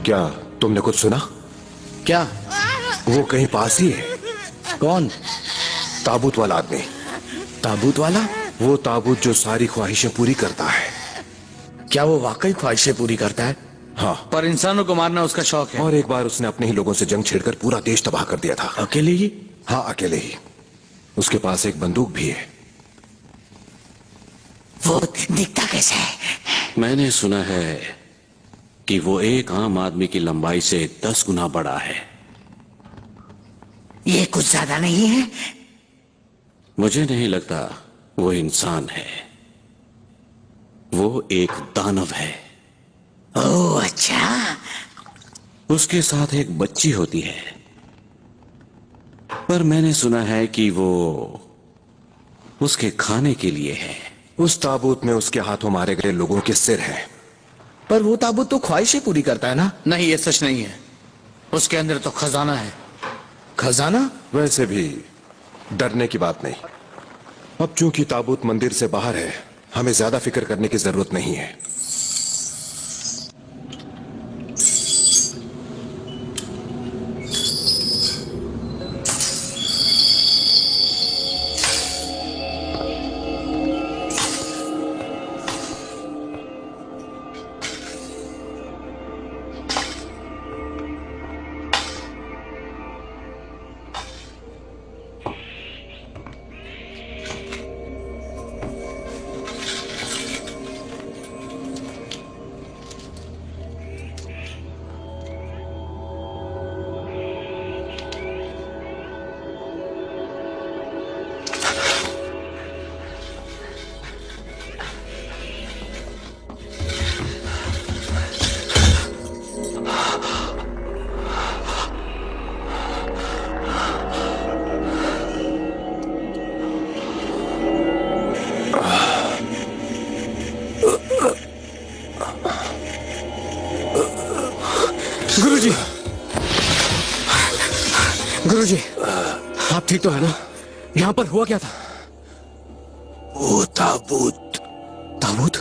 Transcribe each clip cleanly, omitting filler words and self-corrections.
क्या तुमने कुछ सुना? क्या? वो कहीं पास ही है। कौन? ताबूत वाला आदमी। ताबूत वाला? वो ताबूत जो सारी ख्वाहिशें पूरी करता है। क्या वो वाकई ख्वाहिशें पूरी करता है? हाँ। पर इंसानों को मारना उसका शौक है। और एक बार उसने अपने ही लोगों से जंग छेड़कर पूरा देश तबाह कर दिया था। अकेले ही? हाँ, अकेले ही। उसके पास एक बंदूक भी है। वो दिखता कैसा है? मैंने सुना है कि वो एक आम आदमी की लंबाई से 10 गुना बड़ा है। ये कुछ ज्यादा नहीं है? मुझे नहीं लगता वो इंसान है, वो एक दानव है। ओह अच्छा। उसके साथ एक बच्ची होती है, पर मैंने सुना है कि वो उसके खाने के लिए है। उस ताबूत में उसके हाथों मारे गए लोगों के सिर हैं। पर वो ताबूत तो ख्वाहिशें पूरी करता है ना? नहीं, ये सच नहीं है। उसके अंदर तो खजाना है। खजाना? वैसे भी डरने की बात नहीं। अब चूंकि ताबूत मंदिर से बाहर है, हमें ज्यादा फिक्र करने की जरूरत नहीं है। गुरुजी, गुरुजी, आप ठीक तो है ना? यहाँ पर हुआ क्या था? वो ताबूत। ताबूत?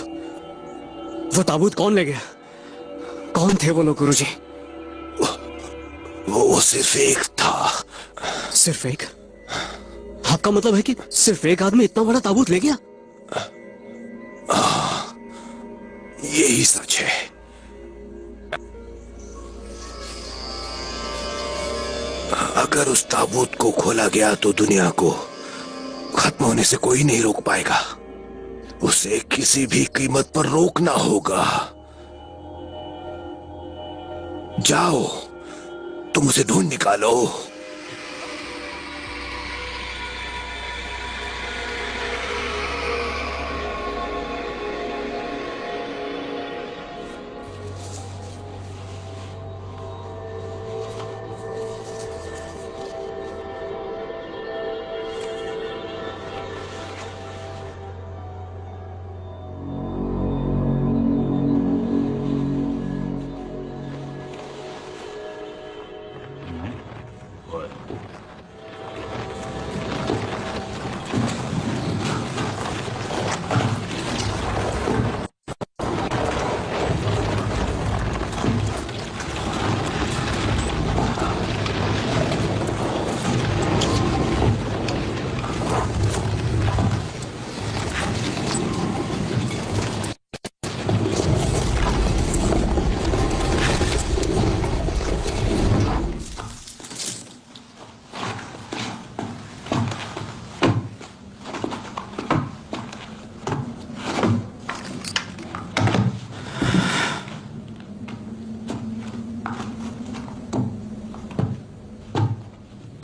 वो ताबूत कौन ले गया? कौन थे वो लोग गुरुजी? वो सिर्फ एक था। सिर्फ एक? आपका मतलब है कि सिर्फ एक आदमी इतना बड़ा ताबूत ले गया? यही सच है। अगर उस ताबूत को खोला गया तो दुनिया को खत्म होने से कोई नहीं रोक पाएगा। उसे किसी भी कीमत पर रोकना होगा। जाओ, तुम उसे ढूंढ निकालो।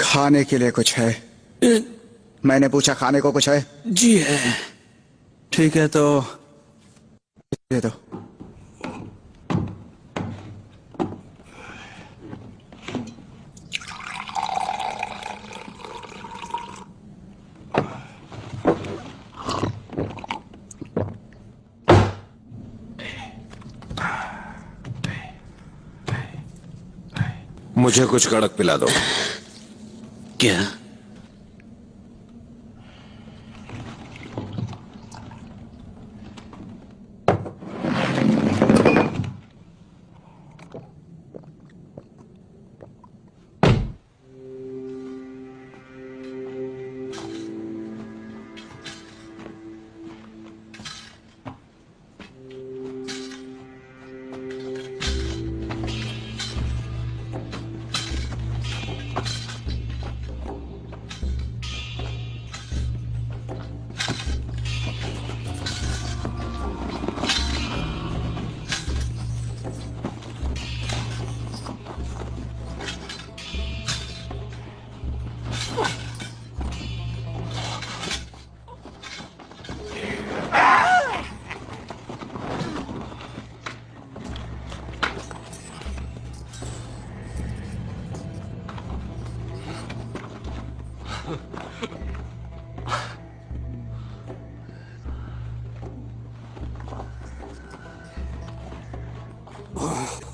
खाने के लिए कुछ है? मैंने पूछा खाने को कुछ है? जी है। ठीक है तो दे दो। मुझे कुछ कड़क पिला दो। क्या?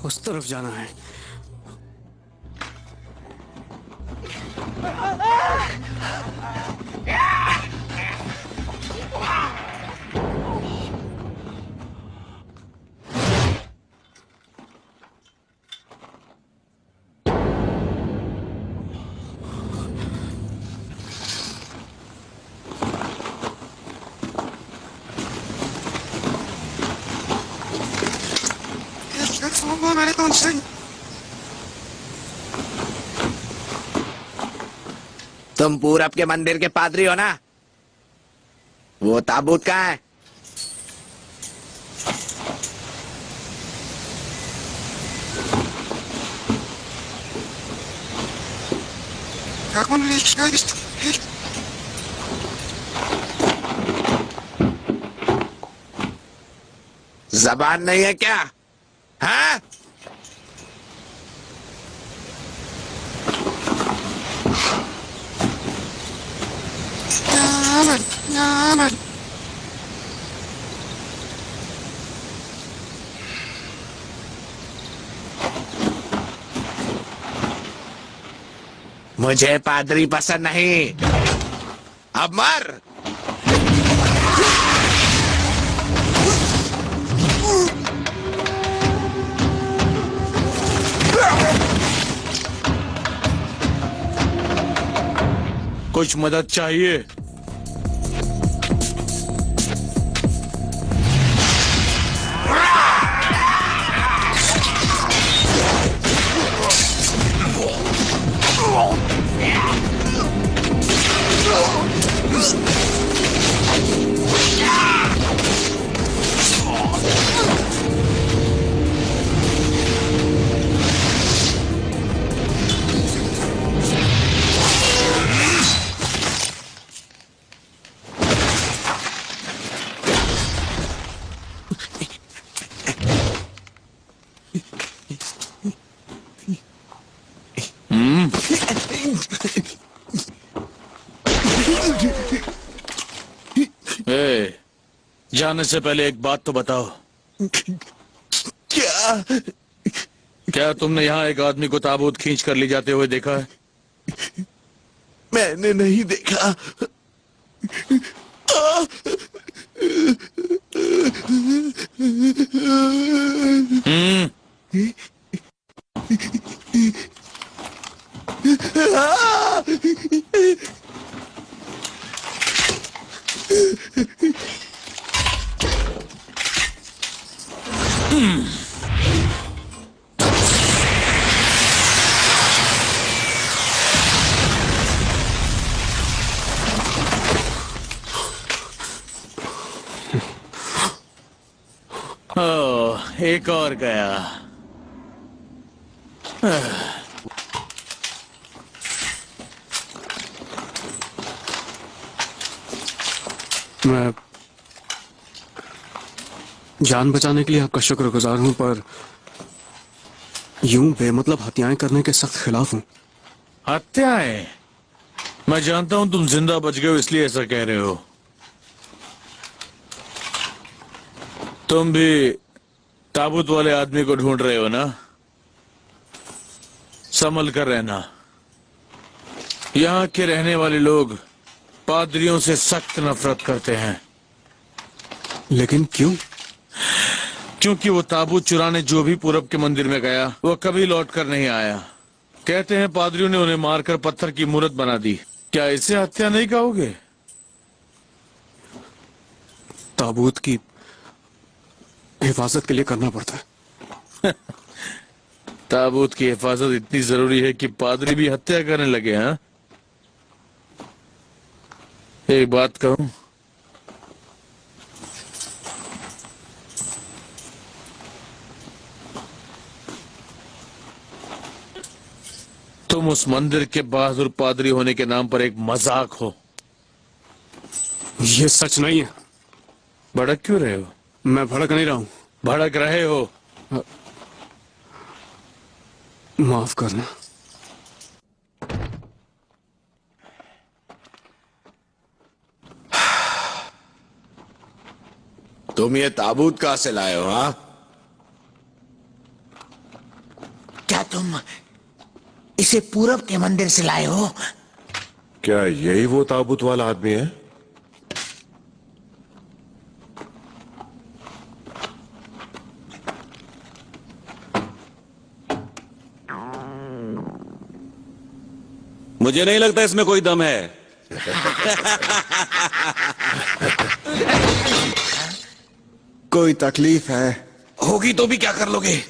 उस तरफ जाना है। तुम पूरब के मंदिर के पादरी हो ना? वो ताबूत कहाँ है? जबान नहीं है क्या? हाँ? मुझे पादरी पसंद नहीं। अब मर। कुछ मदद चाहिए? जाने से पहले एक बात तो बताओ। क्या तुमने यहाँ एक आदमी को ताबूत खींच कर ले जाते हुए देखा है? मैंने नहीं देखा। एक और गया। मैं जान बचाने के लिए आपका शुक्रगुजार हूं, पर यूं बेमतलब हत्याएं करने के सख्त खिलाफ हूं। हत्याएं? मैं जानता हूं तुम जिंदा बच गए हो इसलिए ऐसा कह रहे हो। तुम भी ताबूत वाले आदमी को ढूंढ रहे हो ना? संभल कर रहना। यहाँ के रहने वाले लोग पादरियों से सख्त नफरत करते हैं। लेकिन क्यों? क्योंकि वो ताबूत चुराने जो भी पूरब के मंदिर में गया वो कभी लौट कर नहीं आया। कहते हैं पादरियों ने उन्हें मारकर पत्थर की मूर्त बना दी। क्या इसे हत्या नहीं कहोगे? ताबूत की हिफाजत के लिए करना पड़ता है। ताबूत की हिफाजत इतनी जरूरी है कि पादरी भी हत्या करने लगे? हाँ, एक बात कहूं, तुम उस मंदिर के बहादुर पादरी होने के नाम पर एक मजाक हो। ये सच नहीं है। भड़क क्यों रहे हो? मैं भड़क नहीं रहा हूं। भड़क रहे हो। माफ करना। तुम ये ताबूत कहां से लाए हो? हाँ, इसे पूरब के मंदिर से लाए हो? क्या यही वो ताबूत वाला आदमी है? मुझे नहीं लगता इसमें कोई दम है। कोई तकलीफ है? होगी तो भी क्या कर लोगे?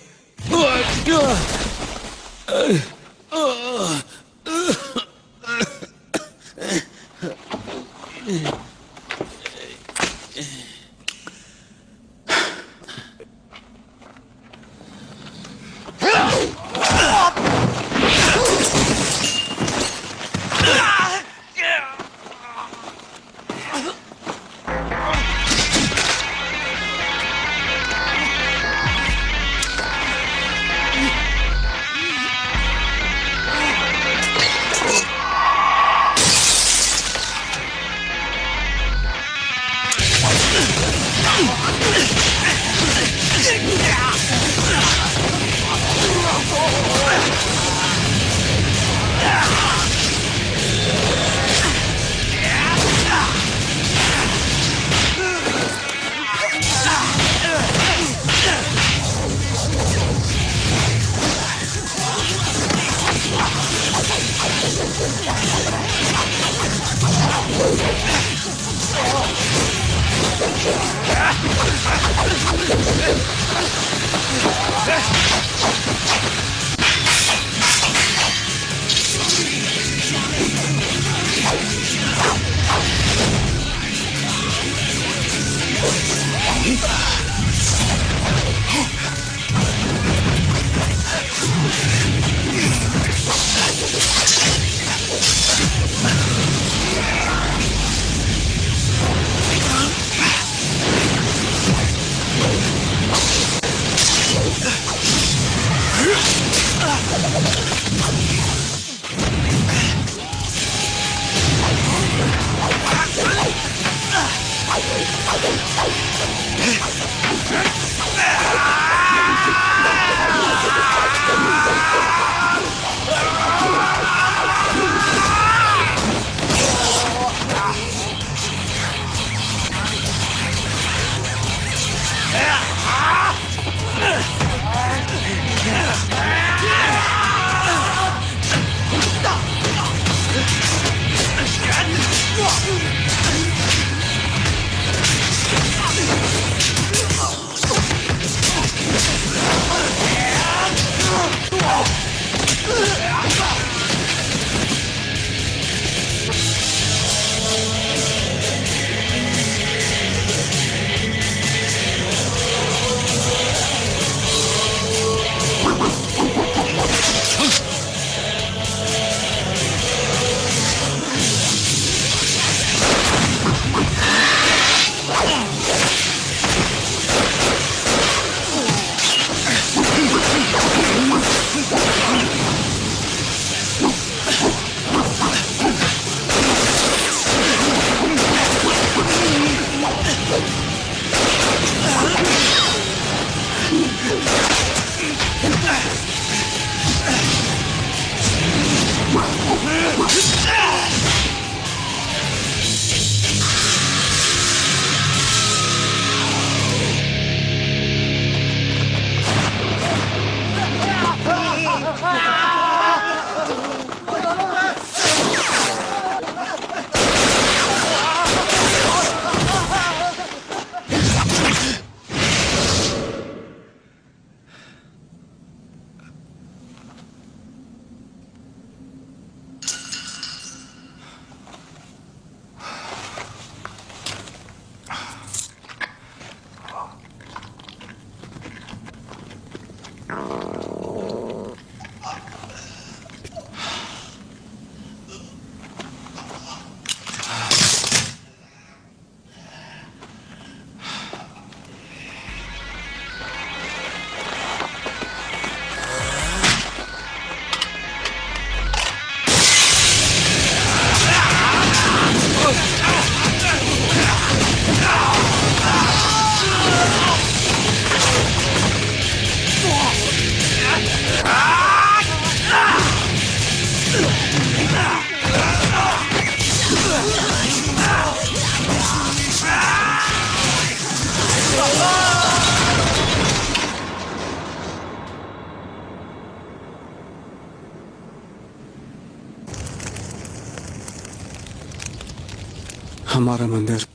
हमारा मंदिर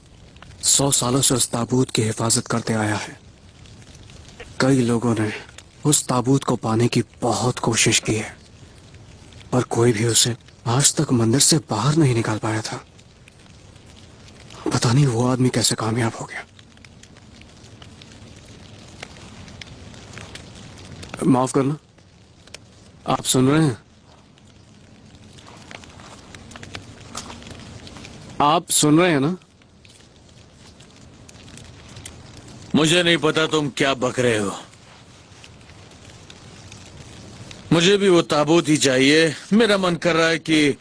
100 सालों से उस ताबूत की हिफाजत करते आया है। कई लोगों ने उस ताबूत को पाने की बहुत कोशिश की है, पर कोई भी उसे आज तक मंदिर से बाहर नहीं निकाल पाया था। पता नहीं वो आदमी कैसे कामयाब हो गया। माफ करना, आप सुन रहे हैं? आप सुन रहे हैं ना? मुझे नहीं पता तुम क्या बक रहे हो। मुझे भी वो ताबूत ही चाहिए। मेरा मन कर रहा है कि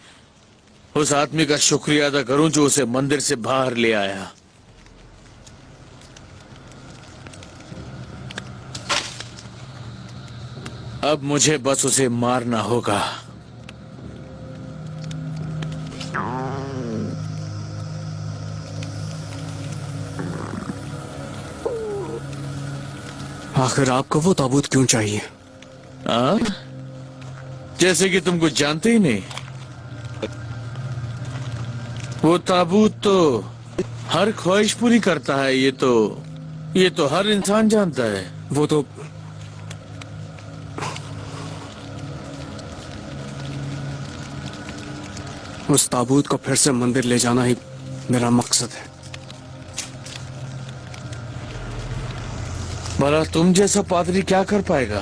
उस आदमी का शुक्रिया अदा करूं जो उसे मंदिर से बाहर ले आया। अब मुझे बस उसे मारना होगा। आखिर आपको वो ताबूत क्यों चाहिए? आ? जैसे कि तुम कुछ जानते ही नहीं। वो ताबूत तो हर ख्वाहिश पूरी करता है। ये तो हर इंसान जानता है। वो तो उस ताबूत को फिर से मंदिर ले जाना ही मेरा मकसद है। भला तुम जैसा पादरी क्या कर पाएगा?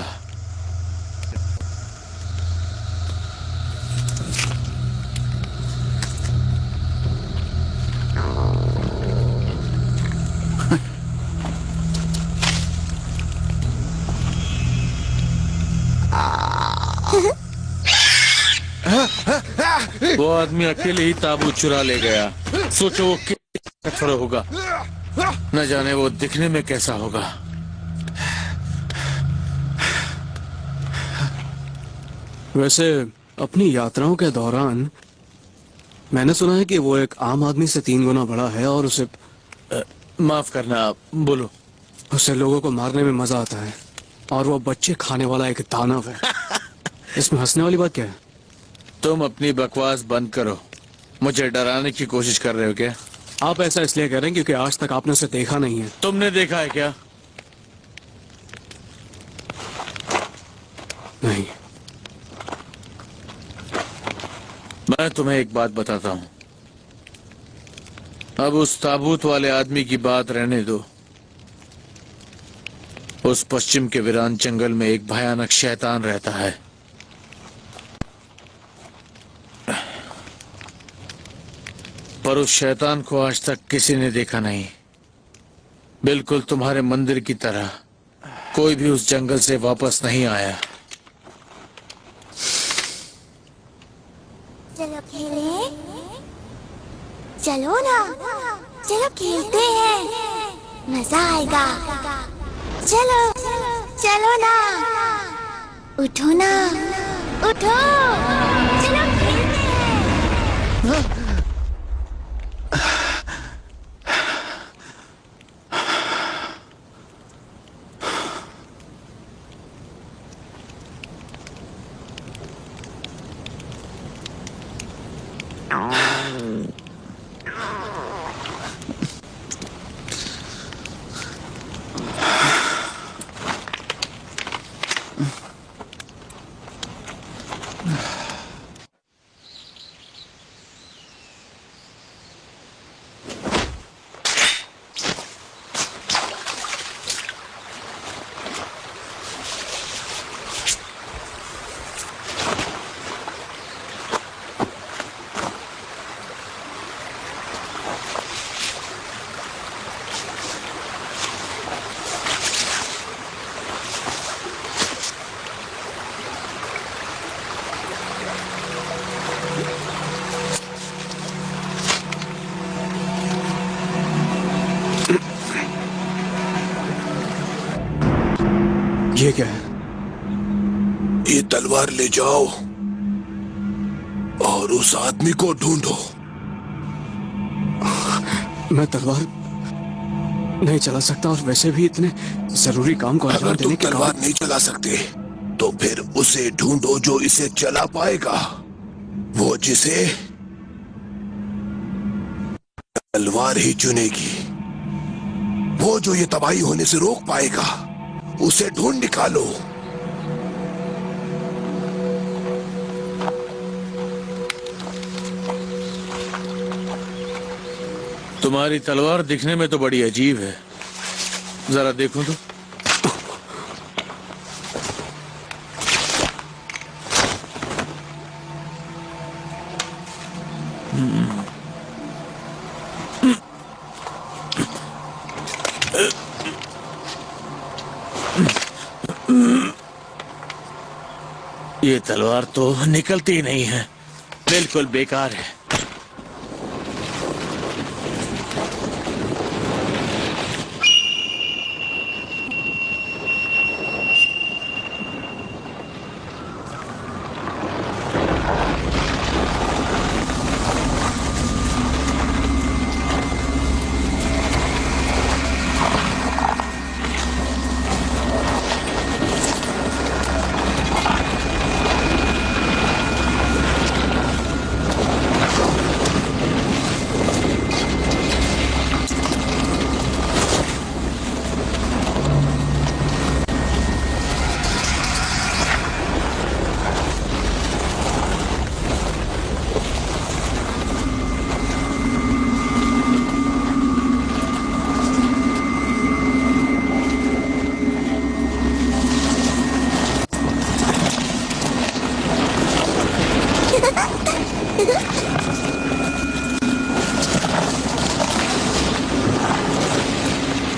वो आदमी अकेले ही ताबूत चुरा ले गया। सोचो वो कितना कठोर होगा। न जाने वो दिखने में कैसा होगा। वैसे अपनी यात्राओं के दौरान मैंने सुना है कि वो एक आम आदमी से 3 गुना बड़ा है और माफ करना, आप बोलो। उसे लोगों को मारने में मजा आता है और वो बच्चे खाने वाला एक दानव है। इसमें हंसने वाली बात क्या है? तुम अपनी बकवास बंद करो। मुझे डराने की कोशिश कर रहे हो क्या? आप ऐसा इसलिए कह रहे हैं क्योंकि आज तक आपने उसे देखा नहीं है। तुमने देखा है क्या? नहीं। मैं तुम्हें एक बात बताता हूं। अब उस ताबूत वाले आदमी की बात रहने दो। उस पश्चिम के वीरान जंगल में एक भयानक शैतान रहता है। पर उस शैतान को आज तक किसी ने देखा नहीं। बिल्कुल तुम्हारे मंदिर की तरह कोई भी उस जंगल से वापस नहीं आया। चलो खेले, चलो ना, चलो खेलते हैं, मजा आएगा। चलो चलो ना, उठो ना, उठो, चलो खेलते हैं। ये क्या है? ये तलवार ले जाओ और उस आदमी को ढूंढो। मैं तलवार नहीं चला सकता और वैसे भी इतने जरूरी काम को अंजाम अगर तुम देने के तलवार बाद नहीं चला सकते तो फिर उसे ढूंढो जो इसे चला पाएगा, वो जिसे तलवार ही चुनेगी। वो जो ये तबाही होने से रोक पाएगा, उसे ढूंढ निकालो। तुम्हारी तलवार दिखने में तो बड़ी अजीब है, जरा देखो तो। ये तलवार तो निकलती ही नहीं है, बिल्कुल बेकार है।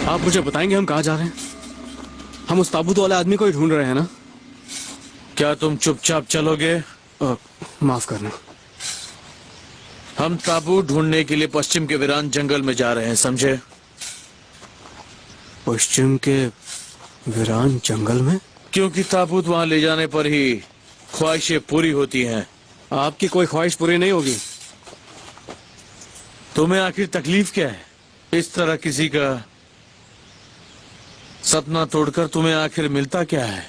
आप मुझे बताएंगे हम कहाँ जा रहे हैं? हम उस ताबूत वाले आदमी को ही ढूंढ रहे हैं ना? क्या तुम चुपचाप चलोगे? माफ करना। हम ताबूत ढूंढने के लिए पश्चिम के वीरान जंगल में जा रहे हैं, समझे? पश्चिम के वीरान जंगल में? क्योंकि ताबूत वहां ले जाने पर ही ख्वाहिशें पूरी होती हैं। आपकी कोई ख्वाहिश पूरी नहीं होगी। तुम्हें आखिर तकलीफ क्या है? इस तरह किसी का सपना तोड़कर तुम्हें आखिर मिलता क्या है?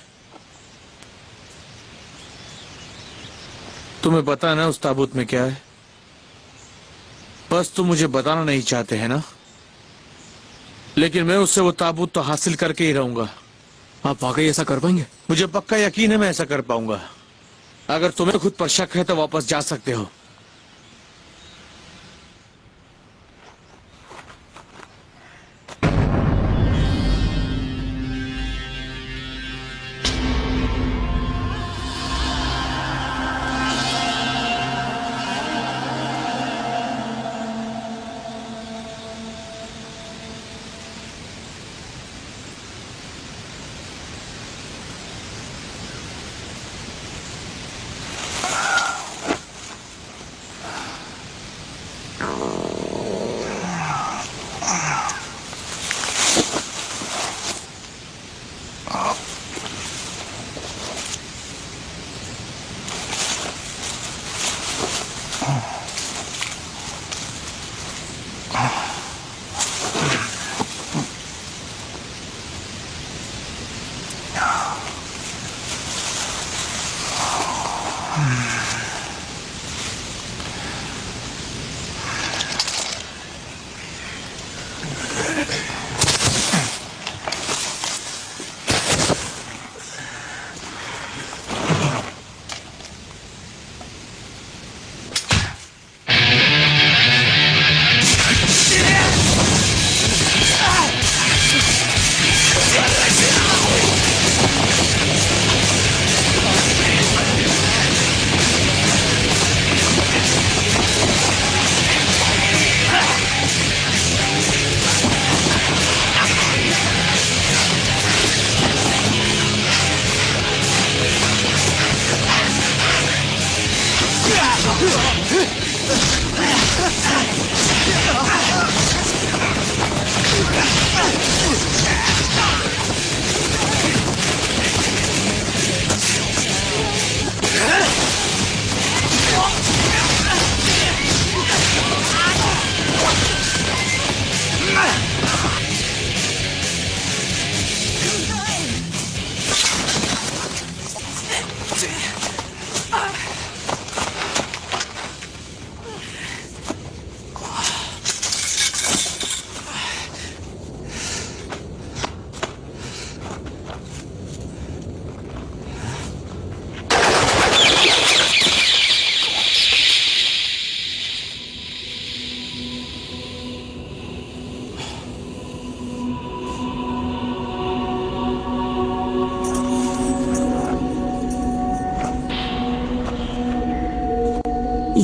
तुम्हें पता है ना उस ताबूत में क्या है? बस तुम मुझे बताना नहीं चाहते हैं ना? लेकिन मैं उससे वो ताबूत तो हासिल करके ही रहूंगा। आप वाकई ऐसा कर पाएंगे? मुझे पक्का यकीन है मैं ऐसा कर पाऊंगा। अगर तुम्हें खुद पर शक है तो वापस जा सकते हो।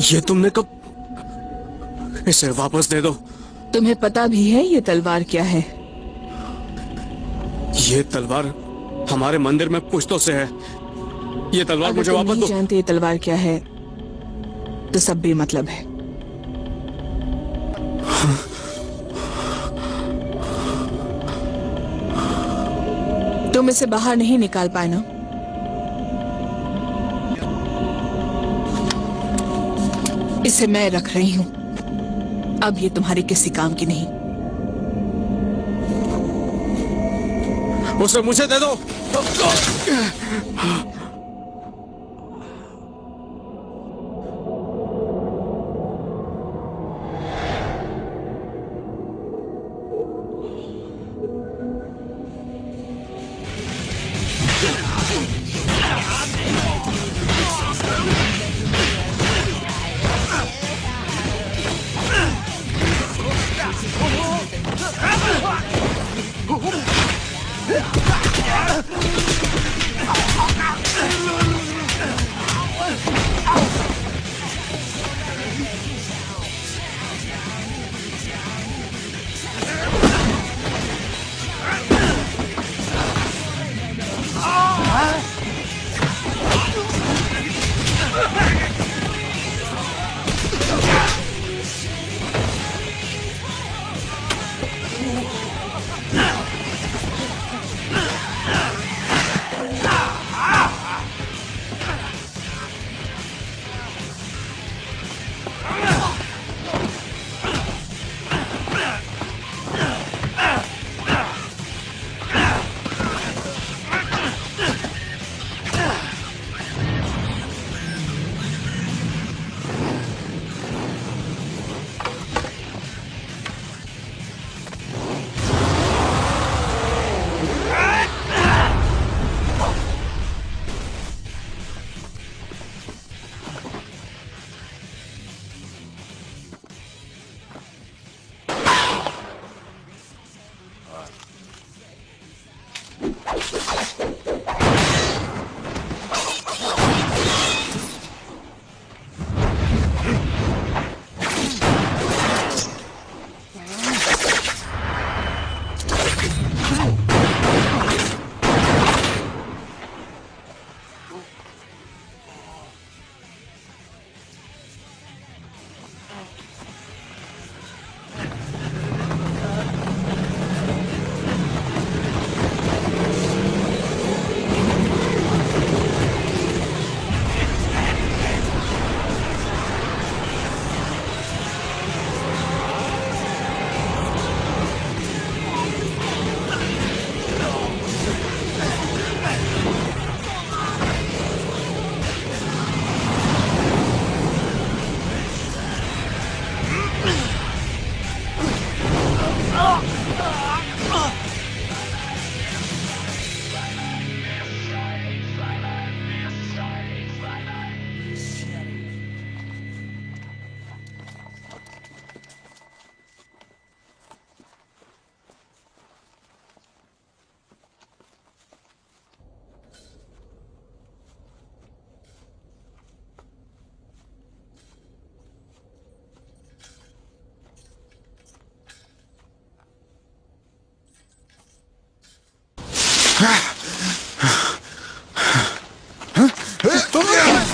ये तुमने कब? इसे वापस दे दो। तुम्हें पता भी है ये तलवार क्या है? ये तलवार हमारे मंदिर में पुश्तों से है। ये तलवार अगर मुझे तुम वापस नहीं दो। जानते ये तलवार क्या है तो सब भी मतलब है। तुम इसे बाहर नहीं निकाल पाए ना? इसे मैं रख रही हूं। अब ये तुम्हारे किसी काम की नहीं। उसे मुझे दे दो।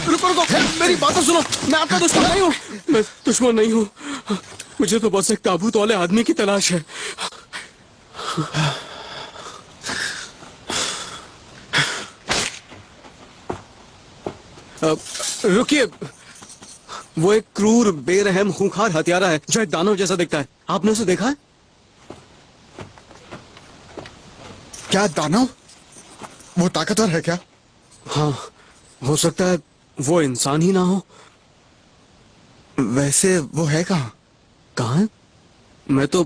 रुको रुको, मेरी बात तो सुनो। मैं आपका दुश्मन नहीं हूँ। मैं दुश्मन नहीं हूँ। मुझे तो बस एक ताबूत वाले आदमी की तलाश है। रुकिए, वो एक क्रूर, बेरहम, खूंखार हत्यारा है जो एक दानव जैसा दिखता है। आपने उसे देखा है? क्या दानव? वो ताकतवर है क्या? हाँ, हो सकता है वो इंसान ही ना हो। वैसे वो है कहाँ? कहाँ है? मैं तो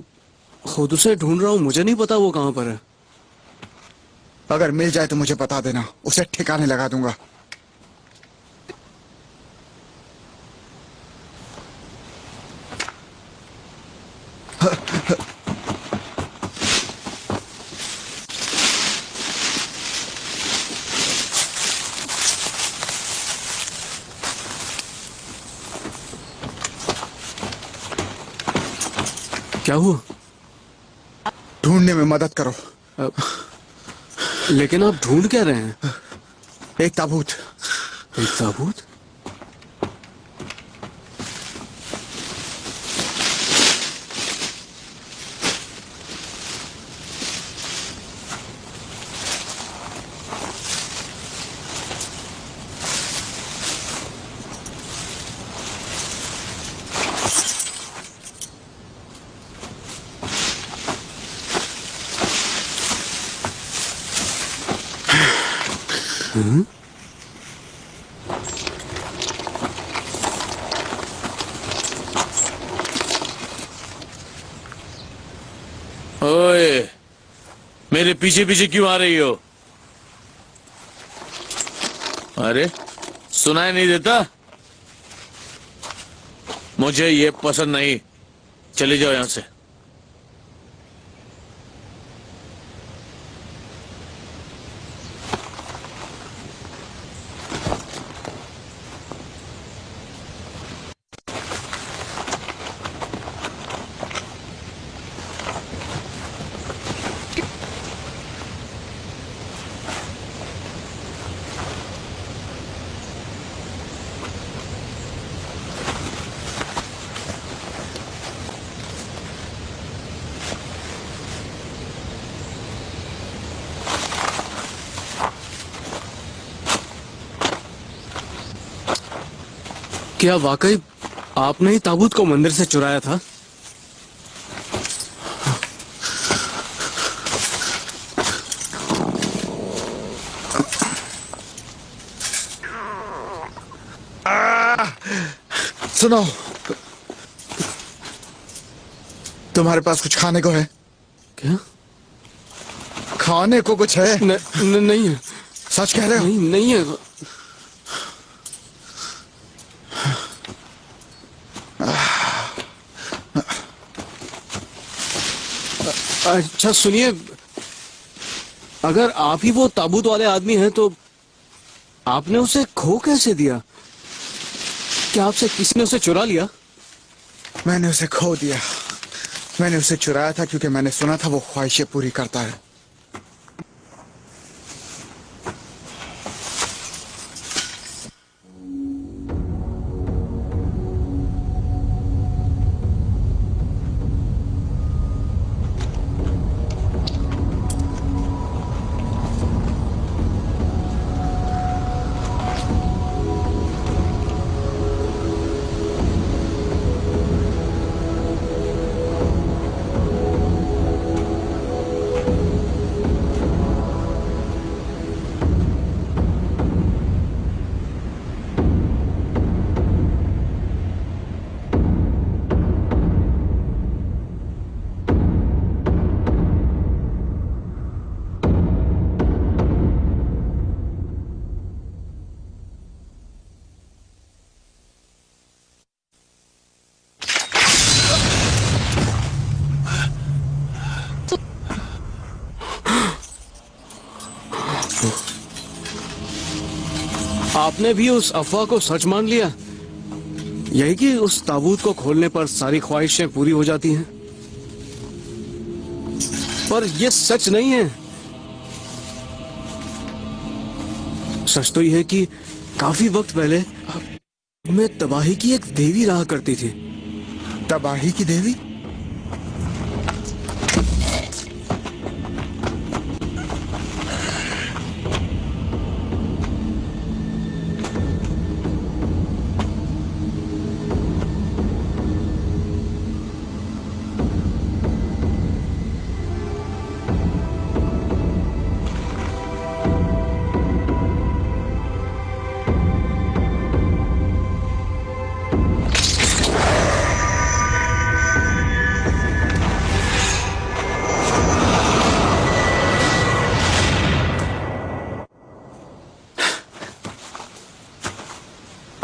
खुद उसे ढूंढ रहा हूँ, मुझे नहीं पता वो कहाँ पर है। अगर मिल जाए तो मुझे बता देना, उसे ठिकाने लगा दूंगा। क्या हुआ? ढूंढने में मदद करो। लेकिन आप ढूंढ क्या रहे हैं? एक ताबूत। एक ताबूत? ओए, मेरे पीछे पीछे क्यों आ रही हो? अरे, सुनाई नहीं देता? मुझे ये पसंद नहीं। चले जाओ यहां से। क्या वाकई आपने ही ताबूत को मंदिर से चुराया था? सुनो, तुम्हारे पास कुछ खाने को है? क्या? खाने को कुछ है? नहीं है। सच कह रहे हो? नहीं है। अच्छा सुनिए, अगर आप ही वो ताबूत वाले आदमी हैं तो आपने उसे खो कैसे दिया? क्या आपसे किसी ने उसे चुरा लिया? मैंने उसे खो दिया। मैंने उसे चुराया था क्योंकि मैंने सुना था वो ख्वाहिशें पूरी करता है। आपने भी उस अफवाह को सच मान लिया? यही कि उस ताबूत को खोलने पर सारी ख्वाहिशें पूरी हो जाती हैं? पर यह सच नहीं है। सच तो यह है कि काफी वक्त पहले में तबाही की एक देवी रहा करती थी। तबाही की देवी?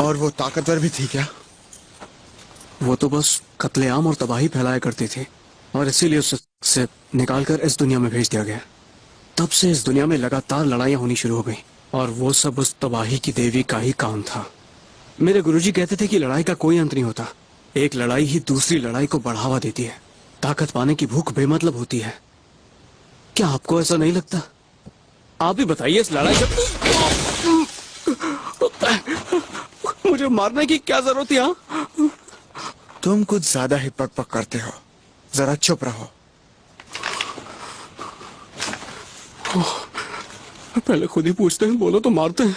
और वो ताकतवर भी थी क्या? वो तो बस कत्लेआम और तबाही फैलाया करती थी और इसीलिए उसे निकालकर इस दुनिया में भेज दिया गया। तब से इस दुनिया में लगातार लड़ाइयां होनी शुरू हो गई और वो सब उस तबाही की देवी का ही काम था। मेरे गुरुजी कहते थे कि लड़ाई का कोई अंत नहीं होता, एक लड़ाई ही दूसरी लड़ाई को बढ़ावा देती है। ताकत पाने की भूख बेमतलब होती है। क्या आपको ऐसा नहीं लगता? आप ही बताइए, इस लड़ाई से मुझे मारने की क्या जरूरत है? हाँ? तुम कुछ ज्यादा ही पक करते हो, जरा चुप रहो। पहले खुद ही पूछते हैं, बोलो तो मारते हैं।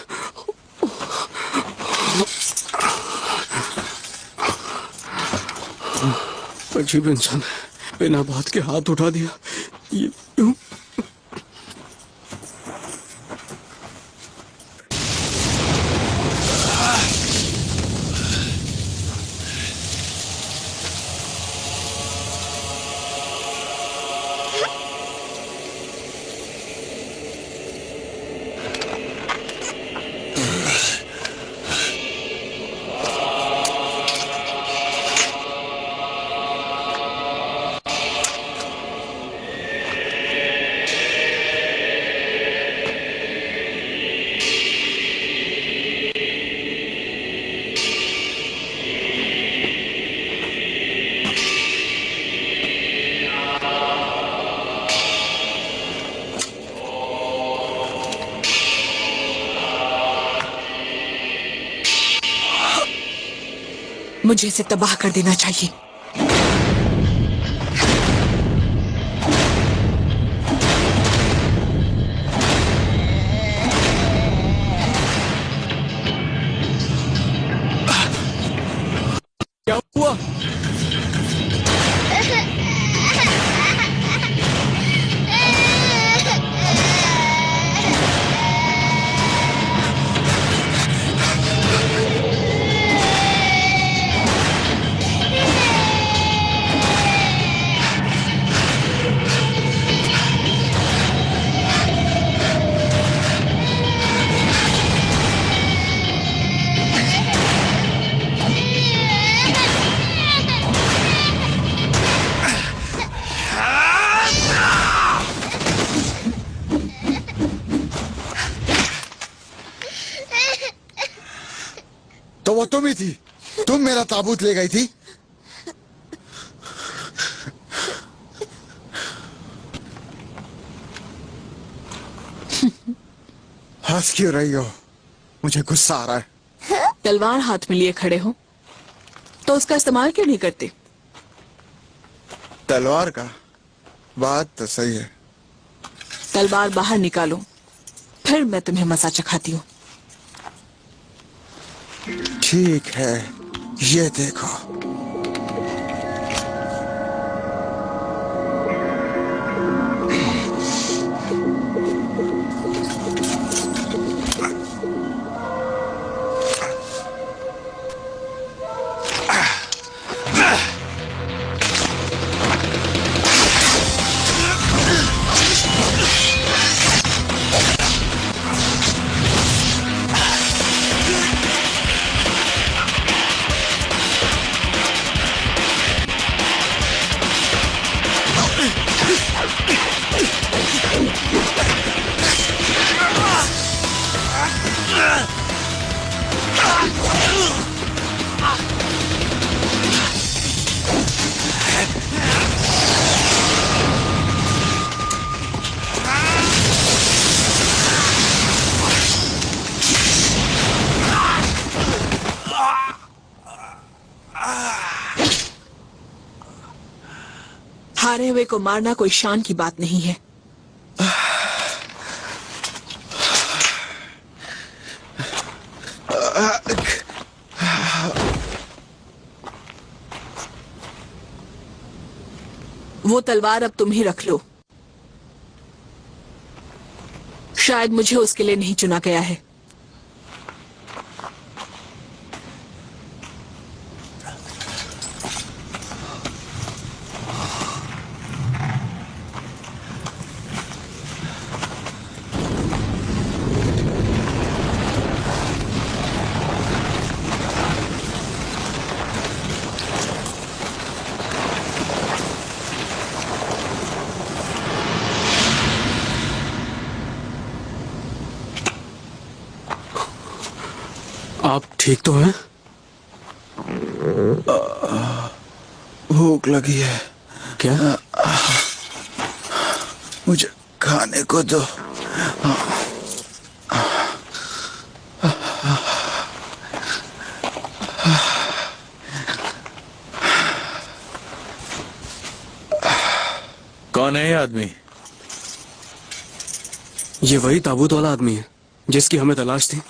अजीब इंसान है, बिना बात के हाथ उठा दिया। ये क्यों? मुझे इसे तबाह कर देना चाहिए। क्या हुआ? तो वो तुम ही थी, तुम मेरा ताबूत ले गई थी। हंस क्यों रही हो? मुझे गुस्सा आ रहा है। तलवार हाथ में लिए खड़े हो तो उसका इस्तेमाल क्यों नहीं करते? तलवार का बात तो सही है। तलवार बाहर निकालो, फिर मैं तुम्हें मजा चखाती हूँ। ठीक है, ये देखो। हारे हुए को मारना कोई शान की बात नहीं है। वो तलवार अब तुम ही रख लो। शायद मुझे उसके लिए नहीं चुना गया है। आप ठीक तो हैं? भूख लगी है, क्या? मुझे खाने को दो। कौन है ये आदमी? ये वही ताबूत वाला आदमी है जिसकी हमें तलाश थी।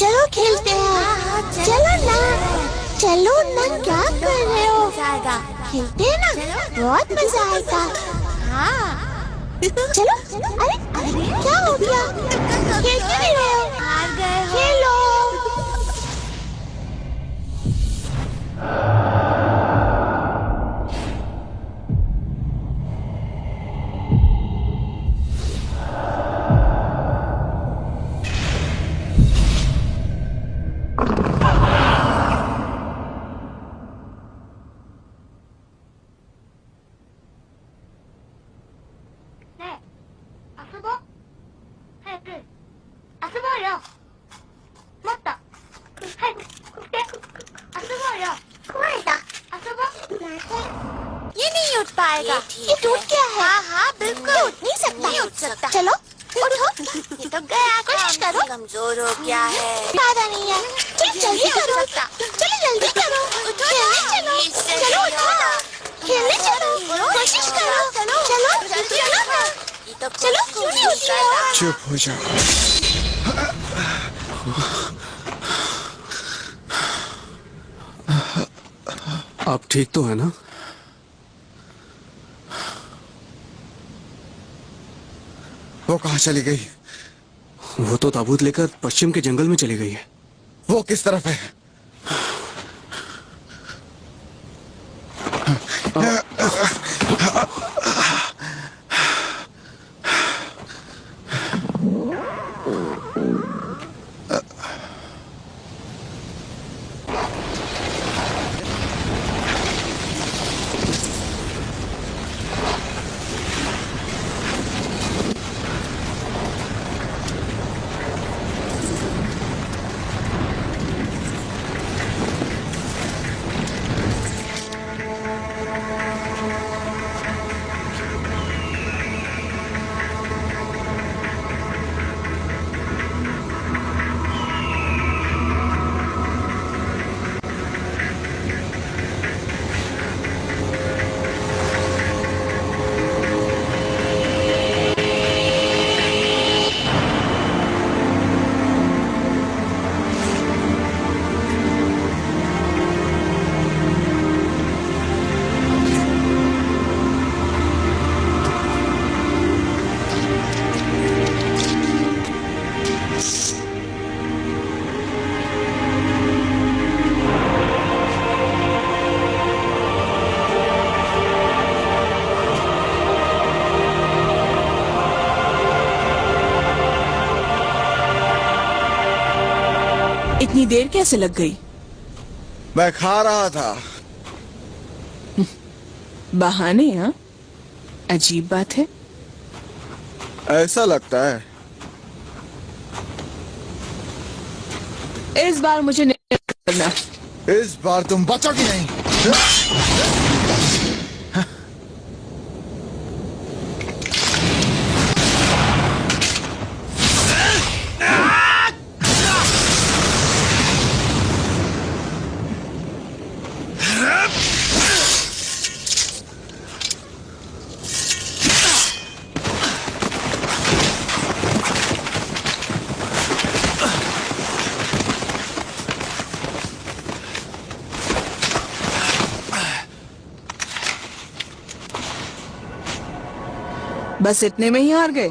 चलो खेलते हैं। चलो ना, चलो ना, क्या कर रहे हो? खेलते हैं ना, बहुत मजा आएगा। हाँ चलो। अरे क्या हो गया? खेल क्यों नहीं रहे हो? हार गए हो। खेलो। ये नहीं उठ पाएगा। ये टूट गया है। हाँ हाँ बिल्कुल। ये उठ नहीं सकता। नहीं उठ सकता। चलो उठो। ये तो गया। कोशिश करो। कमजोर हो गया है। फायदा नहीं है। चलो जल्दी करो। चलो जल्दी करो। खेलने चलो। चलो उठो। खेलने चलो। कोशिश करो। चलो चलो चलो क्यों नहीं उठ रहे हो? चुप हो जाओ। आप ठीक तो है ना? वो कहाँ चली गई? वो तो ताबूत लेकर पश्चिम के जंगल में चली गई है। वो किस तरफ है? इतनी देर कैसे लग गई? मैं खा रहा था। बहाने? हाँ, अजीब बात है। ऐसा लगता है। इस बार मुझे नहीं करना। इस बार तुम बचोगी नहीं। बस इतने में ही हार गए?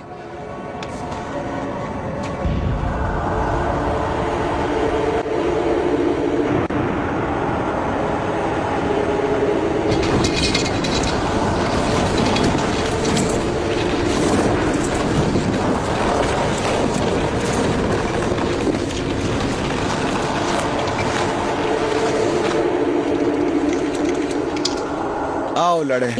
लड़े।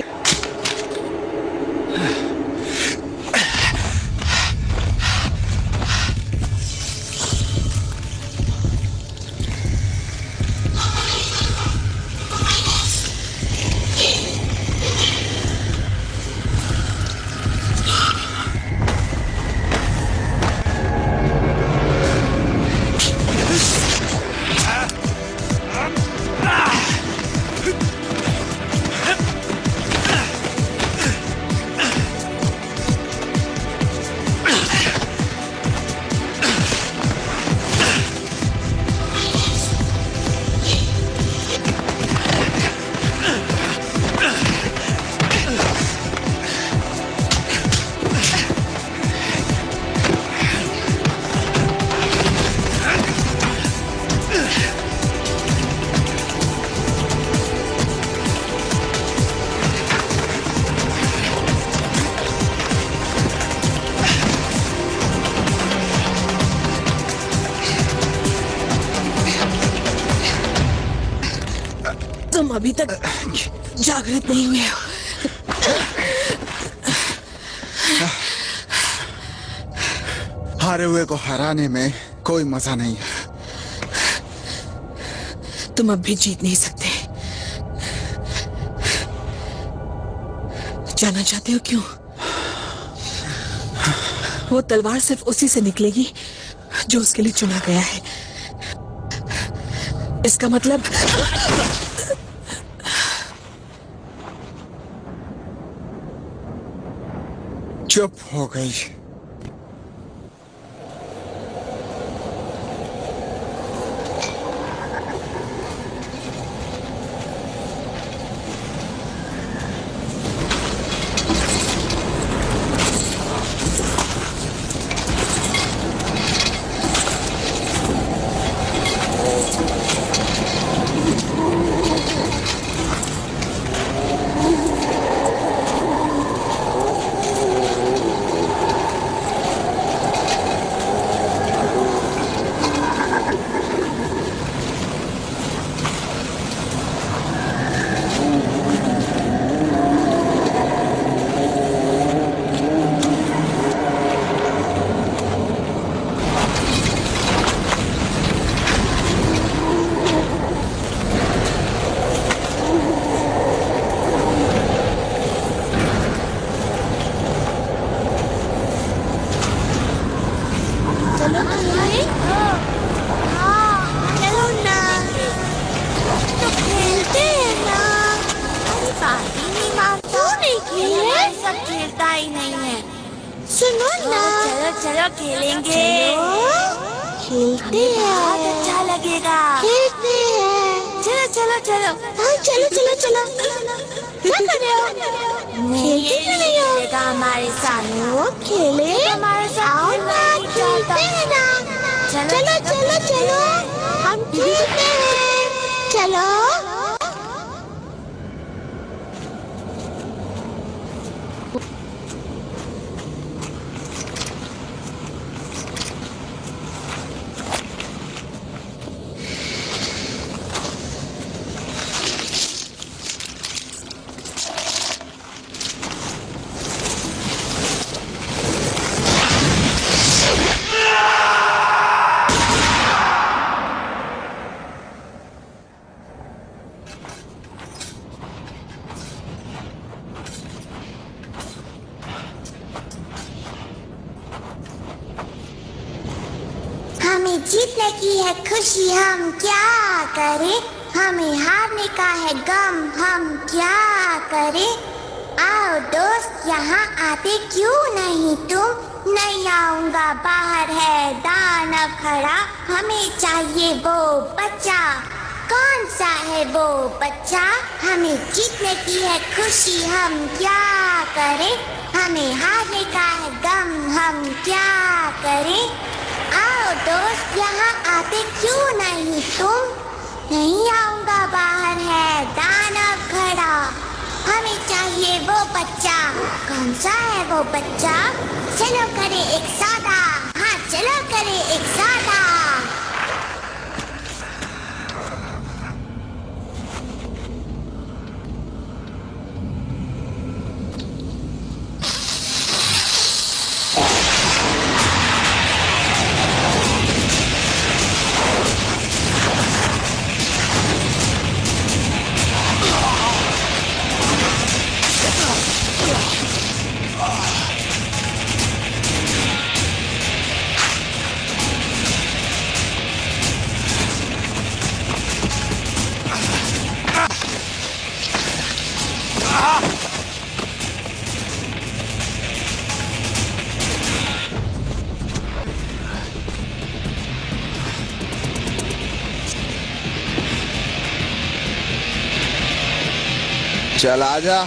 तुम अभी तक जागृत नहीं हुए हो। हारे हुए को हराने में कोई मजा नहीं है। तुम अब भी जीत नहीं सकते। जानना चाहते हो क्यों? वो तलवार सिर्फ उसी से निकलेगी जो उसके लिए चुना गया है। इसका मतलब चुप हो गई। चलो खेलेंगे। खेलते हैं, बहुत अच्छा लगेगा। खेलते हैं। चलो चलो चलो। हाँ चलो चलो चलो। क्या कर रहे हो? खेलते क्यों नहीं हो? हमारे साथ खेले हमारे साथ। आओ ना खेलते हैं ना। चलो चलो चलो हम खेलते हैं। चलो। हमें जीतने की है खुशी, हम क्या करें? हमें हारने का है गम, हम क्या करें? आओ दोस्त यहाँ आते क्यों नहीं तुम? नहीं आऊंगा, बाहर है दानव खड़ा। हमें चाहिए वो बच्चा। कौन सा है वो बच्चा? हमें जीतने की है खुशी, हम क्या करें? हमें हारने का है गम, हम क्या करें? आओ दोस्त यहाँ आते क्यों नहीं तुम? नहीं आऊंगा, बाहर है दानव खड़ा। हमें चाहिए वो बच्चा। कौन सा है वो बच्चा? चलो करे एक सौदा। हाँ चलो करे एक सौदा। चल आजा।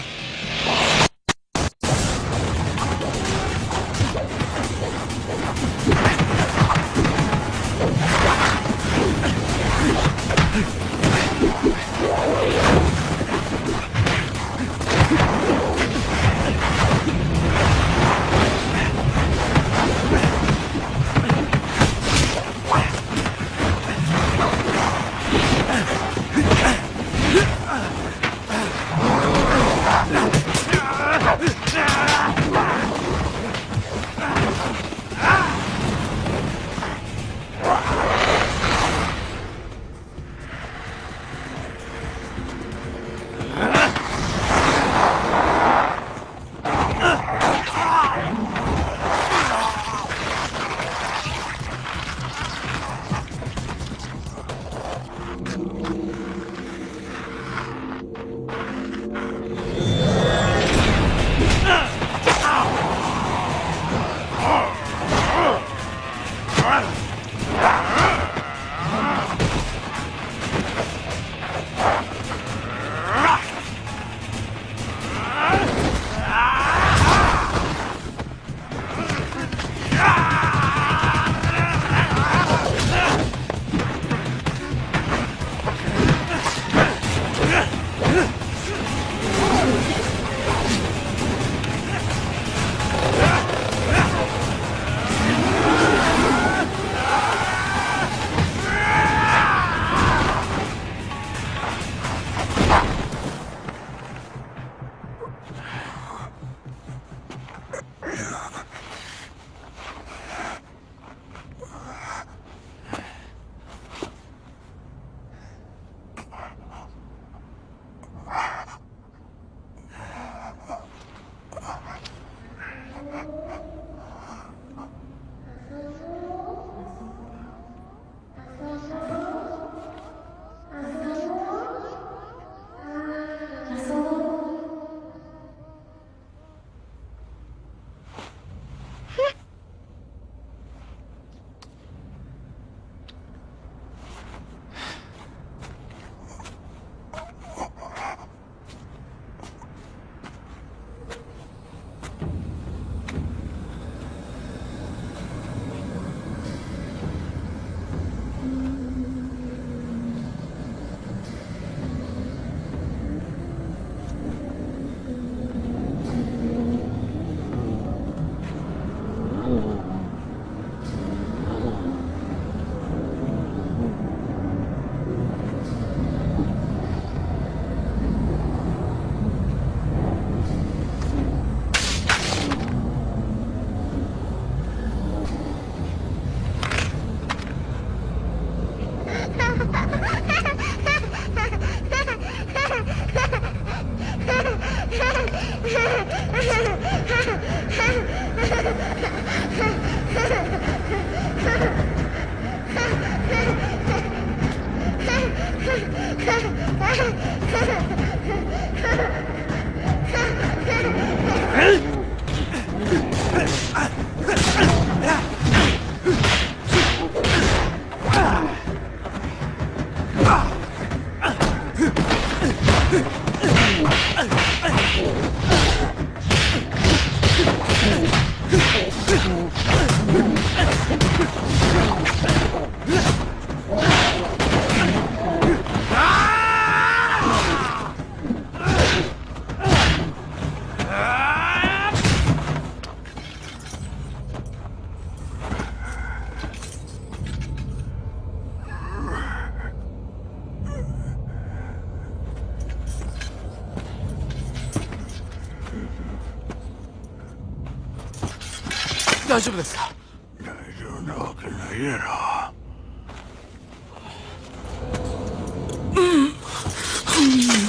大丈夫ですか？大丈夫なわけないやろ。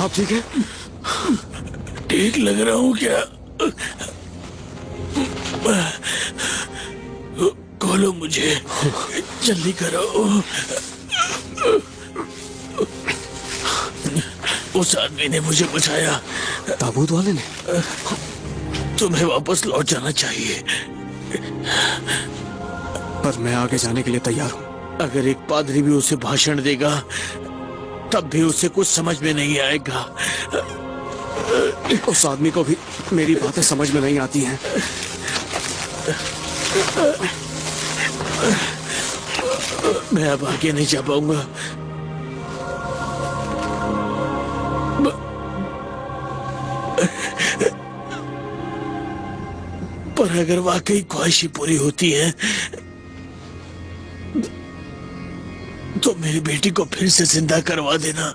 आप ठीक है? ठीक लग रहा हूँ क्या? खोलो मुझे, जल्दी करो। उस आदमी ने मुझे बचाया। ताबूत वाले ने? तुम्हें वापस लौट जाना चाहिए। पर मैं आगे जाने के लिए तैयार हूँ। अगर एक पादरी भी उसे भाषण देगा तब भी उसे कुछ समझ में नहीं आएगा। उस आदमी को भी मेरी बातें समझ में नहीं आती हैं। मैं अब आगे नहीं जा पाऊंगा। पर अगर वाकई ख्वाहिशें पूरी होती हैं तो मेरी बेटी को फिर से जिंदा करवा देना।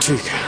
ठीक है।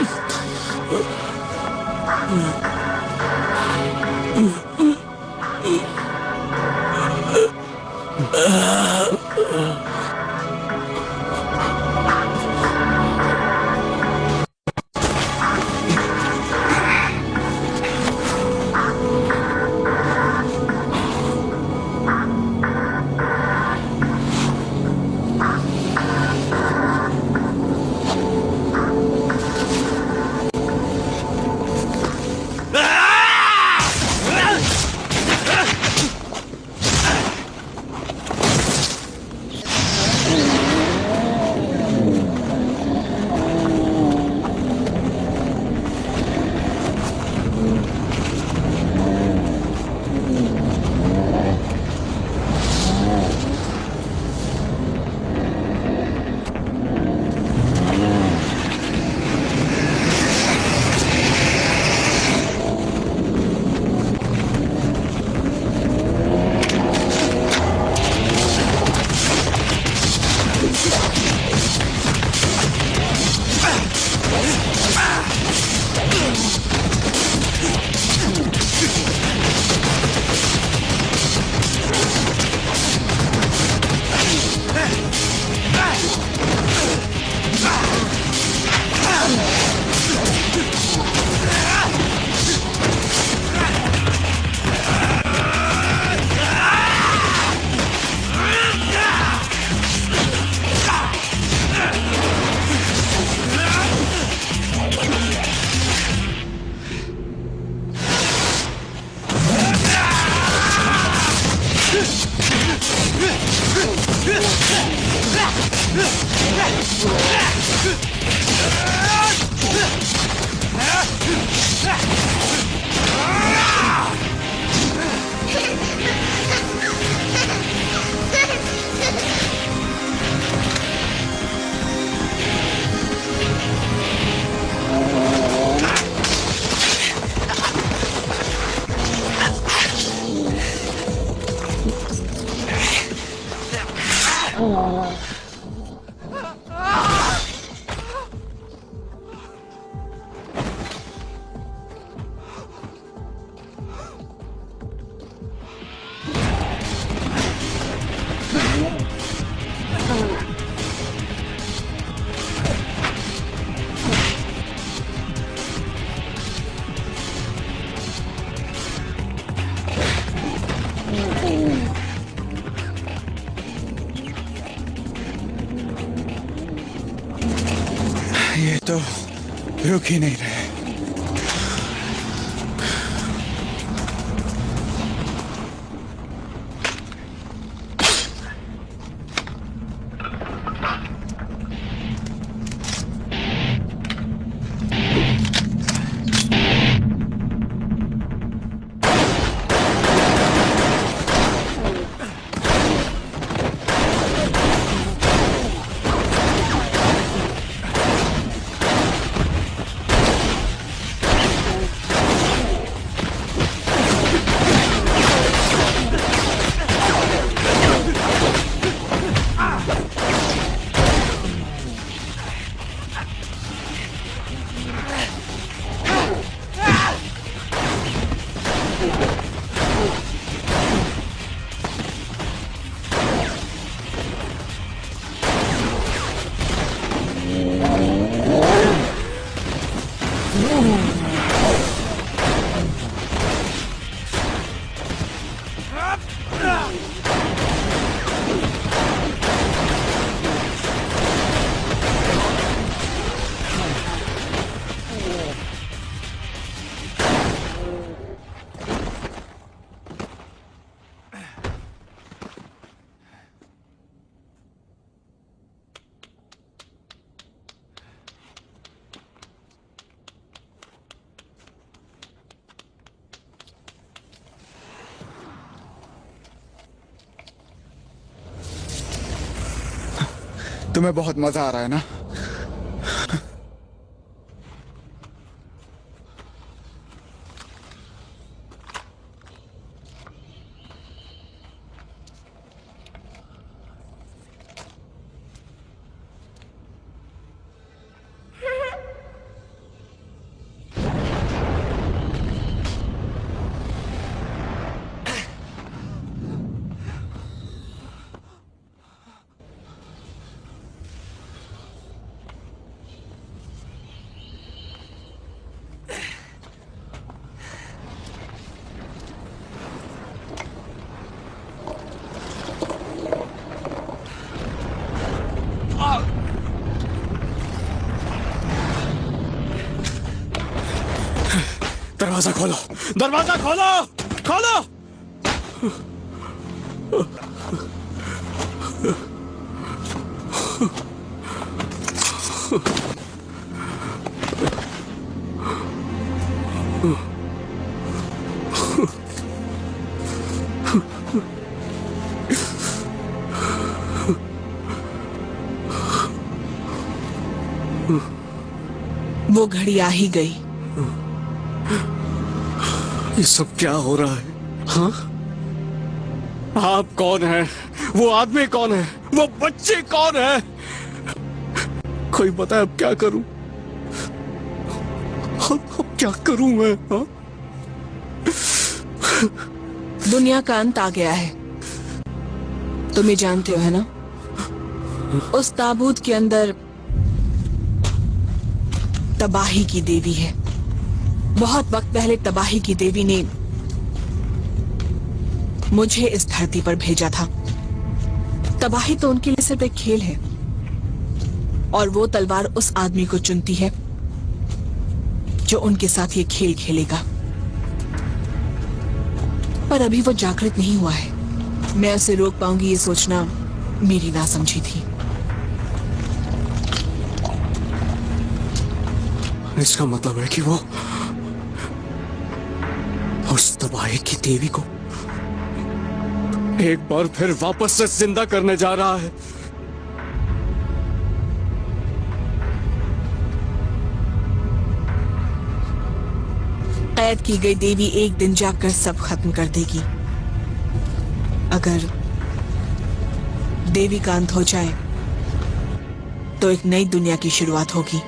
ये तो रुक ही नहीं रहे। तुम्हें बहुत मजा आ रहा है ना? दरवाजा खोलो, दरवाजा खोलो, खोलो। वो घड़ी आ ही गई। ये सब क्या हो रहा है? हाँ? आप कौन हैं? वो आदमी कौन है? वो बच्ची कौन है? कोई बताए अब क्या करूं? अब क्या करूं मैं? हाँ? दुनिया का अंत आ गया है, तुम ये जानते हो है ना? उस ताबूत के अंदर तबाही की देवी है। बहुत वक्त पहले तबाही की देवी ने मुझे इस धरती पर भेजा था। तबाही तो उनके लिए सिर्फ एक खेल है, और वो तलवार उस आदमी को चुनती है जो उनके साथ ये खेल खेलेगा। पर अभी वो जागृत नहीं हुआ है। मैं उसे रोक पाऊंगी ये सोचना मेरी नासमझी थी। इसका मतलब है कि वो उस तबाही की देवी को एक बार फिर वापस से जिंदा करने जा रहा है। कैद की गई देवी एक दिन जाकर सब खत्म कर देगी। अगर देवी का अंत हो जाए तो एक नई दुनिया की शुरुआत होगी।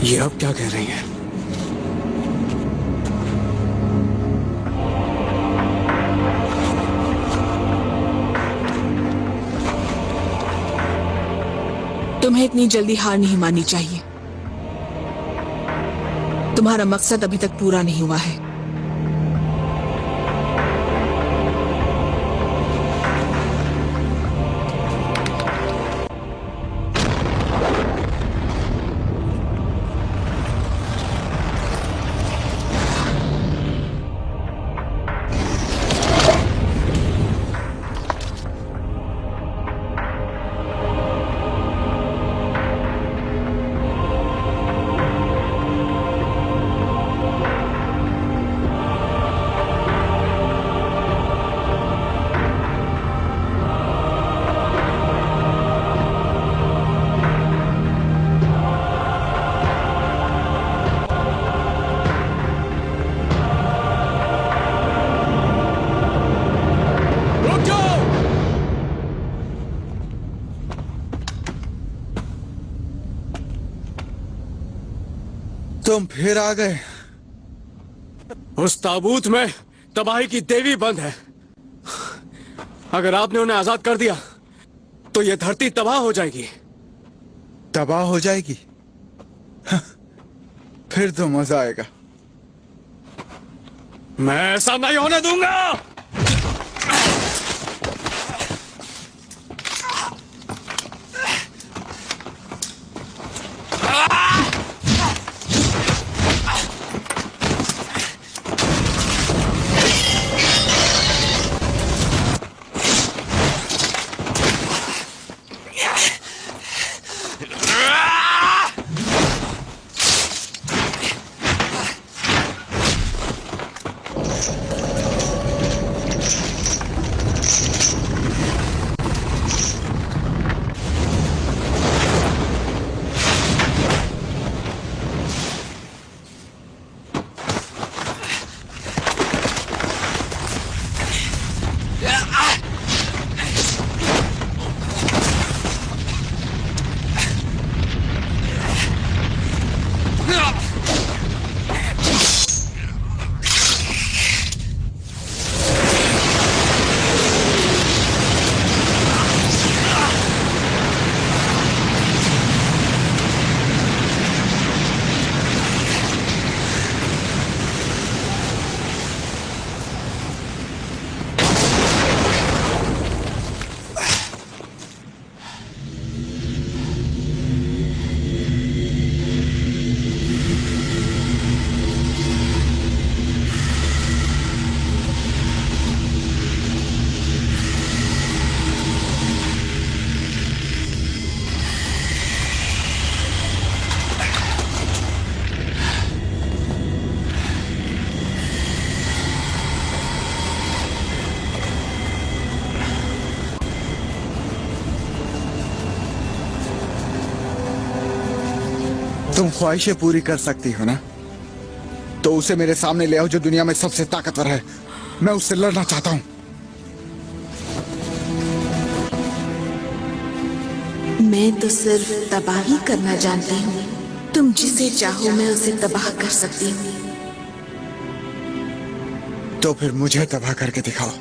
ये अब क्या कह रही हैं? तुम्हें इतनी जल्दी हार नहीं माननी चाहिए। तुम्हारा मकसद अभी तक पूरा नहीं हुआ है। तुम फिर आ गए। उस ताबूत में तबाही की देवी बंद है। अगर आपने उन्हें आजाद कर दिया तो यह धरती तबाह हो जाएगी। तबाह हो जाएगी? फिर तो मजा आएगा। मैं ऐसा नहीं होने दूंगा। तुम ख्वाहिशें पूरी कर सकती हो ना, तो उसे मेरे सामने ले आओ जो दुनिया में सबसे ताकतवर है। मैं उससे लड़ना चाहता हूं। मैं तो सिर्फ तबाही करना जानती हूँ। तुम जिसे चाहो मैं उसे तबाह कर सकती हूँ। तो फिर मुझे तबाह करके दिखाओ।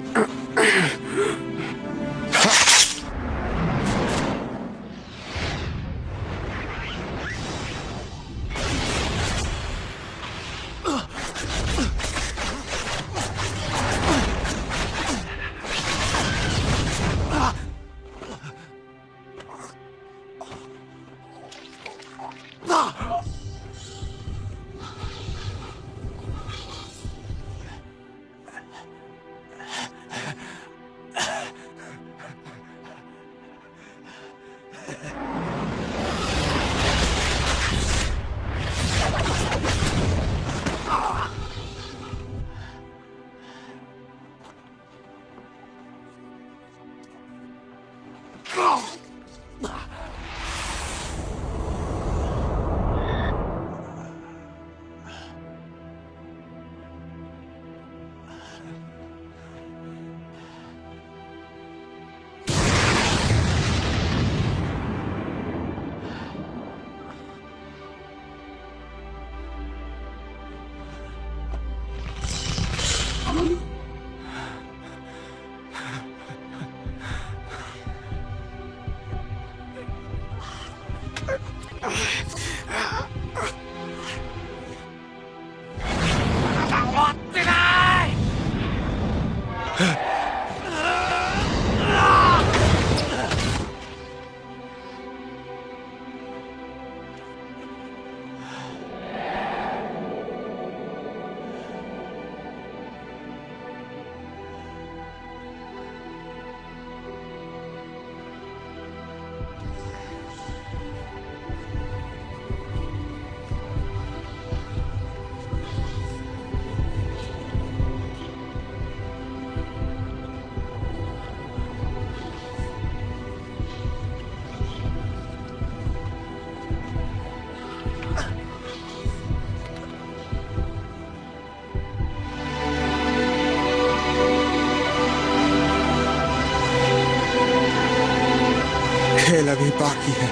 खेल अभी बाकी है।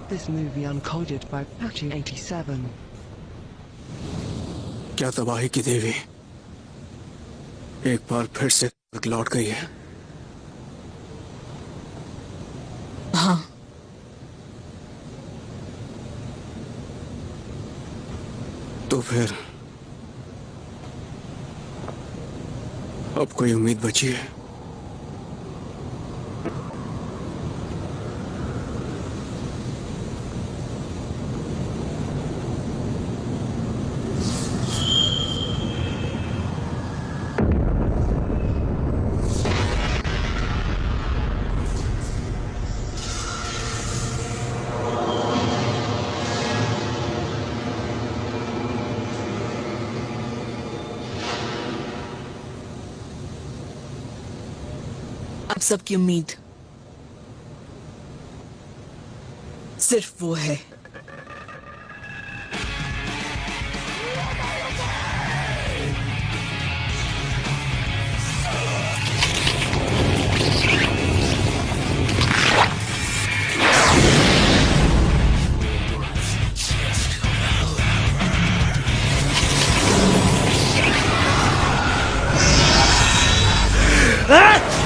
This movie uncoded by Patty87. क्या तबाही की देवी एक बार फिर से लौट गई है? हाँ, तो फिर अब कोई उम्मीद बची है? अब सबकी उम्मीद सिर्फ वो है। Ah!